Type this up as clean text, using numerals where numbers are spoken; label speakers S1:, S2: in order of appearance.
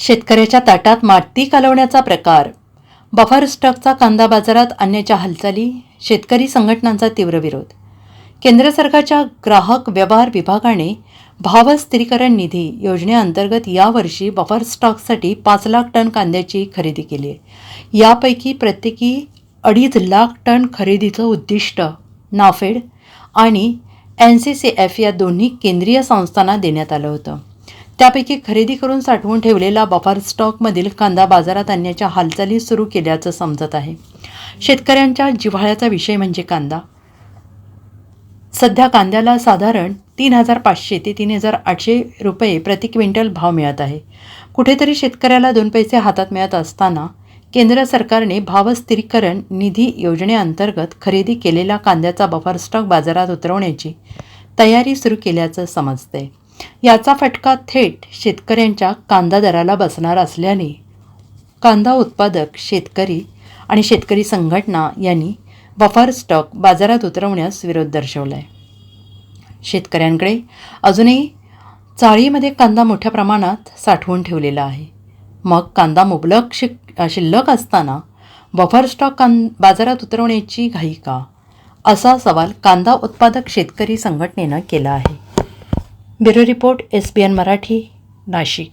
S1: शेतकऱ्याच्या ताटात माती कालवण्याचा प्रकार, बफर स्टॉकचा कांदा बाजारात आणण्याच्या हालचाली, शेतकरी संघटनांचा तीव्र विरोध. केंद्र सरकारच्या ग्राहक व्यवहार विभागाने भाव स्थिरीकरण निधी योजनेअंतर्गत यावर्षी बफर स्टॉकसाठी 5 लाख टन कांद्याची खरेदी केली आहे. यापैकी प्रत्येकी 2.5 लाख टन खरेदीचं उद्दिष्ट नाफेड आणि NCCF या दोन्ही केंद्रीय संस्थांना देण्यात आलं होतं. त्यापैकी खरेदी करून साठवून ठेवलेला बफर स्टॉकमधील कांदा बाजारात आणण्याच्या हालचाली सुरू केल्याचं समजत आहे. शेतकऱ्यांच्या जिव्हाळ्याचा विषय म्हणजे कांदा. सध्या कांद्याला साधारण 3,500 ते 3,800 रुपये प्रति क्विंटल भाव मिळत आहे. कुठेतरी शेतकऱ्याला 2 पैसे हातात मिळत असताना केंद्र सरकारने भाव स्थिरीकरण निधी योजनेअंतर्गत खरेदी केलेला कांद्याचा बफर स्टॉक बाजारात उतरवण्याची तयारी सुरू केल्याचं समजतंय. याचा फटका थेट शेतकऱ्यांच्या कांदा दराला बसणार असल्याने कांदा उत्पादक शेतकरी आणि शेतकरी संघटना यांनी बफर स्टॉक बाजारात उतरवण्यास विरोध दर्शवला आहे. शेतकऱ्यांकडे अजूनही चाळीमध्ये कांदा मोठ्या प्रमाणात साठवून ठेवलेला आहे. मग कांदा मुबलक शिल्लक असताना बफर स्टॉक बाजारात उतरवण्याची घाई का, असा सवाल कांदा उत्पादक शेतकरी संघटनेनं केला आहे. Bureau report, SBN Marathi, Nashik.